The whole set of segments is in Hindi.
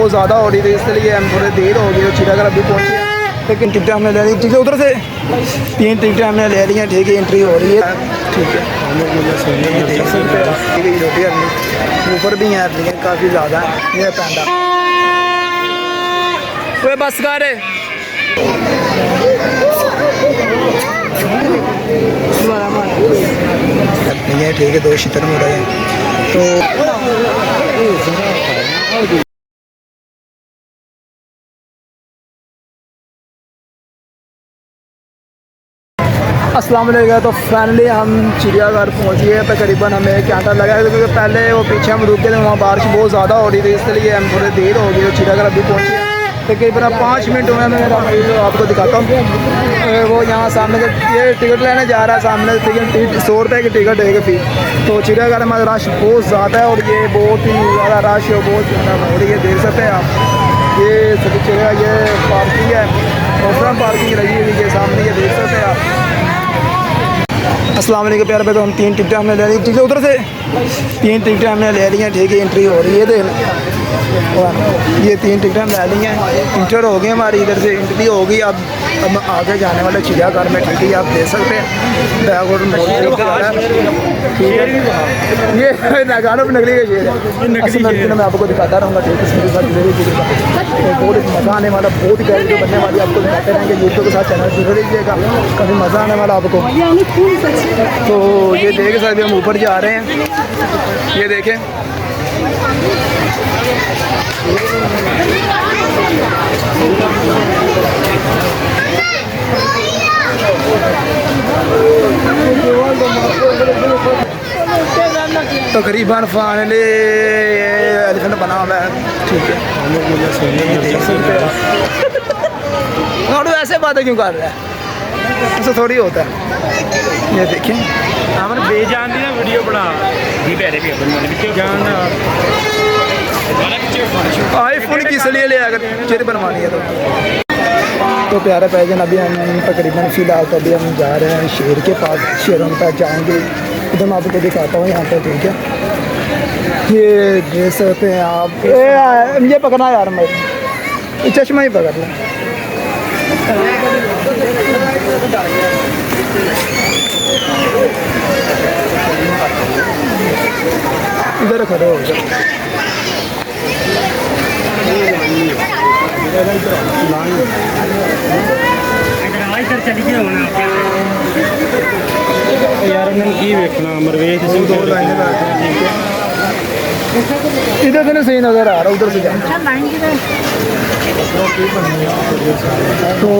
बहुत ज़्यादा हो रही थी, इसलिए हम थोड़ी देर हो गई। चिड़ियाघर अभी पहुँचे हैं, लेकिन टिकटें हमने ले ली। ठीक है, उधर से 3 टिकटें हमने ले ली हैं। ठीक है, एंट्री हो रही है। ठीक है, देख सकते हैं आप। रोटी अपनी ऊपर भी हैं, लेकिन काफ़ी ज़्यादा है। ये पैंडा कोई बस का रे नहीं है। ठीक है, 2 शीतर हो रहे हैं तो अस्सलाम वालेकुम। तो फाइनली हम चिड़ियाघर पहुँच गए। तकरीबन हमें 1 घंटा लगा है, क्योंकि पहले वो पीछे हम रुक गए थे, वहाँ बारिश बहुत ज़्यादा हो रही थी, इसलिए हम थोड़ी देर हो गई। चिड़ियाघर अभी पहुँचे हैं, तकरीबन 5 मिनट हुए। मैं आपको दिखाता हूँ। वो यहाँ सामने से ये टिकट लेने जा रहा है। सामने टिकट 100 रुपये की टिकट है फी। तो चिड़ियाघर में रश बहुत ज़्यादा है, और ये बहुत ही ज़्यादा रश है, बहुत ज़्यादा हो रही है। देख सकते हैं आप, ये सभी चिड़िया ये पार्किंग है, और पार्किंग लगी हुई है सामने, ये देख सकते हैं आप। अस्सलाम वालेकुम प्यारे भाई। तो हम 3 टिकटें हमने ले ली। ठीक है, उधर से 3 टिकटें हमने ले ली हैं। ठीक है, एंट्री हो रही है। ये 3 टिकटें हम ले ली हैं। इंटर हो गई हमारी, इधर से एंट्री हो गई। अब हम आगे जाने वाले चिड़ियाघर में। ठीक है, आप देख सकते हैं बैकवर्ड मोड़ जा रहा है। ठीक है, ये नागानो पर नकली का शेर है। असल में मैं आपको दिखाता रहूँगा। ठीक है, बहुत मज़ा आने वाला, बहुत ही वीडियो बनने वाली, आपको दिखाते रहेंगे। यूट्यूब के साथ चैनल जुड़े रहिएगा, काफ़ी मज़ा आने वाला आपको। तो ये देख सकते हम ऊपर जा रहे हैं, ये देखें। तकरीबन फाइनली एलिफेंट बना हुआ है। ठीक है, देख सकते हैं। और ऐसे बातें क्यों कर रहा है, ऐसा थोड़ी होता है। ये देखें, हमने बेजान दी ना वीडियो बना जी पहले भी अपन जान आईफोन किस लिए ले, अगर चेहरे बनवानी है तो प्यारे पैजन। अभी हम तकरीबन फ़िलहाल तो अभी हम जा रहे हैं शेर के पास, शेरों के पास जाएंगे। इधर मैं आपको दिखाता हूँ यहाँ पर। ठीक है, ये देख सकते हैं आप। ये पकड़ना यार, मैं चश्मा ही पकड़ लें। इधर खड़े हो यार की वेखना मरवेश सिंह 2 लाइनें। इधर से नहीं सही नज़र आ रहा, उधर से जा। तो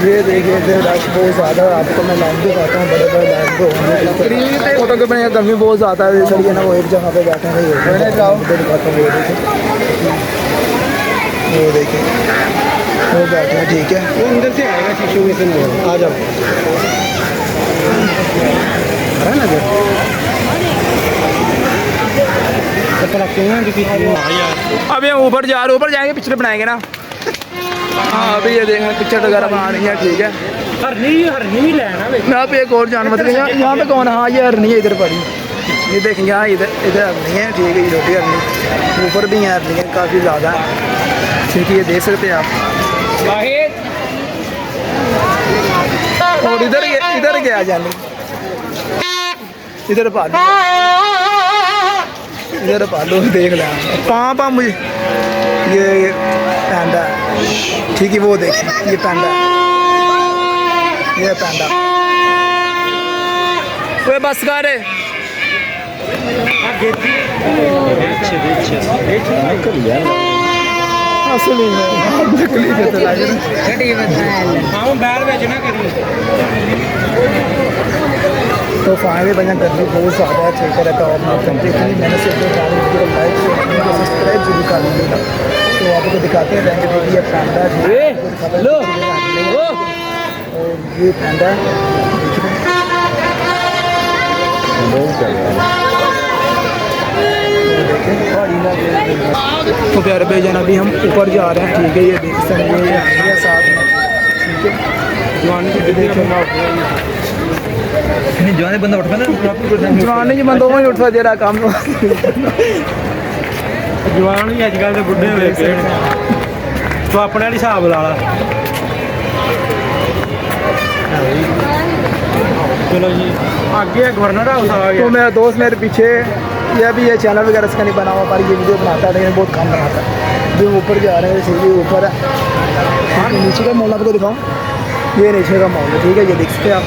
ये देखिए रश बहुत ज़्यादा है। आपको मैं लाइन दिखाता हूँ, बड़े बड़े लाइन पे होंगे। फोटो के बने गर्मी बहुत ज़्यादा है, इसलिए ना वो एक जगह पे बैठे हैं। दिखाता हूँ, वो देखिए वो बैठे हैं। ठीक है, वो अंदर से आएगा शीशों में से। आ जाओ, है ना अब ये ऊपर जा रहे, ऊपर जाएंगे, पिक्चर बनाएंगे ना। हाँ, अभी ये देखें पिक्चर वगैरह बना रही है। ठीक है, हरनी लेना यहाँ पे एक और जानवर यहाँ पे कौन है? हाँ, ये हरनी है, इधर पड़ी। ये देखें यहाँ, इधर हरनी है। ठीक है, ये रोटी हरनी ऊपर भी है, हरनी है काफ़ी ज़्यादा। ठीक है, ये देख सकते हैं आप। और इधर क्या जाने, इधर पालो, इधर पालो, देख लें पाँव मुझे। ये पैंडा, ठीक है, वो देखिए ये पैंडा, ये पैंडा कोई बस का रे असली में नकली के तो लागे हां बैर बेचना करी। तो फाइनली भैया गर्मी बहुत ज़्यादा है। ठीक है, तो अपना कंप्लीट नहीं, मैंने सिर्फ लाइक सब्सक्राइब जरूर कर लीजिएगा। तो आपको दिखाते हैं रहेंगे। देखिए ये पैंडा है, लो और ये पैंडा तो प्यारे भाईजान अभी हम ऊपर जा रहे हैं। ठीक है, ये देख सकते हैं, ये है साथ में। ठीक है, जवानी की देखिए जवानी बंदा उठ ना, जवानी जी बंदा वही उठवा दे रहा काम। ਜਵਾਨ ਵੀ ਅੱਜ ਕੱਲ੍ਹ ਦੇ ਬੁੱਢੇ ਹੋਏ ਪਏ ਨੇ ਤੂੰ ਆਪਣੇ ਵਾਲੀ ਹਿਸਾਬ ਲਾ ਲਾ चलो जी आगे गवर्नर हाउस आ तो गया मेरा दोस्त मेरे पीछे ये भी ये चैनल वगैरह इसका नहीं बना हुआ पर ये वीडियो बनाता है लेकिन बहुत कम बनाता है। जो ऊपर जा रहे हैं सीढ़ी ऊपर है हाँ नीचे का मॉल आपको दिखाऊँ ये नीचे का मॉल है ठीक है ये देख सकते हैं आप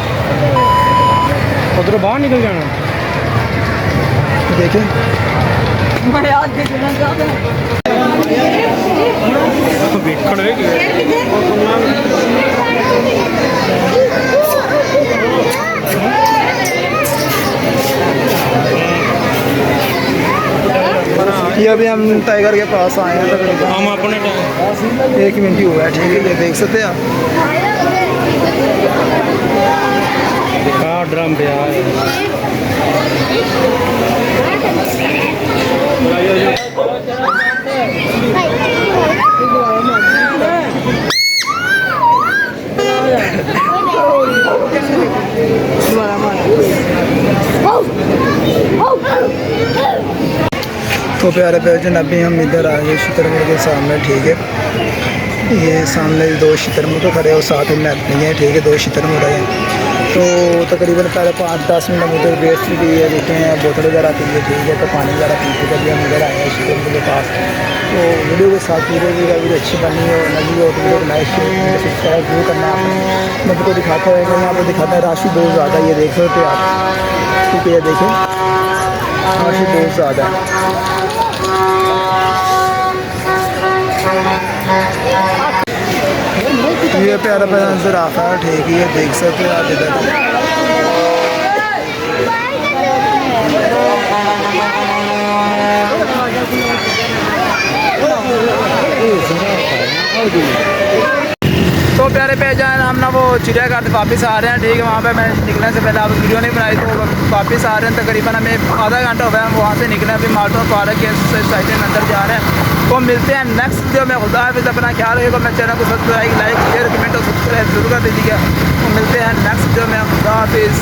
उधर बाहर निकल जाना देखें वेखण ये अभी हम टाइगर के पास आए हैं तकरीबन हम अपने 1 मिनट ही हुआ है ठीक है ये देख सकते हैं आप ड्रम पे आए तो प्यारे प्यारे अभी हम इधर आ गए शुतरमुर्ग के सामने ठीक है ये सामने 2 शुतरमुर्ग खड़े और साथ में अपनी है ठीक है 2 शुतरमुर्ग हैं तो तकरीबन पहले 5-10 मिनट हम उधर वेस्ट भी है देखे हैं बोतल वगैरह पी है ठीक है तो पानी वगैरह पी के जब हम इधर आए हैं शुतरमुर्ग के पास तो वीडियो के साथ वीडियो वीडियो अच्छी बनी हो लगी हो तो वीडियो को लाइक सब्सक्राइब जरूर करना है मैं आपको दिखाता है कि यहाँ पर दिखाता है राशि बहुत ज़्यादा ये देख सकते हो आप ठीक है ये देखें राशि बहुत ज़्यादा है ये प्यारा प्यारा नजर आता है ठीक है देख सकते हैं आप इधर तो प्यारे पहचान हम ना वो चिड़ियाघर से वापस आ रहे हैं ठीक है वहाँ पे मैं निकलने से पहले आप वीडियो नहीं बनाई तो वापस आ रहे हैं तकरीबन हमें आधा घंटा हो गया हम वहाँ से निकले अभी माल्टो पार्क के साइड में अंदर जा रहे हैं तो मिलते हैं नेक्स्ट वीडियो में खुदा हाफिज़ अपना ख्याल रखिएगा मेरे चैनल को सब्सक्राइब लाइक शेयर कमेंट और सब्सक्राइब जरूर कर दीजिएगा तो मिलते हैं नेक्स्ट वीडियो में खुदा हाफिज़।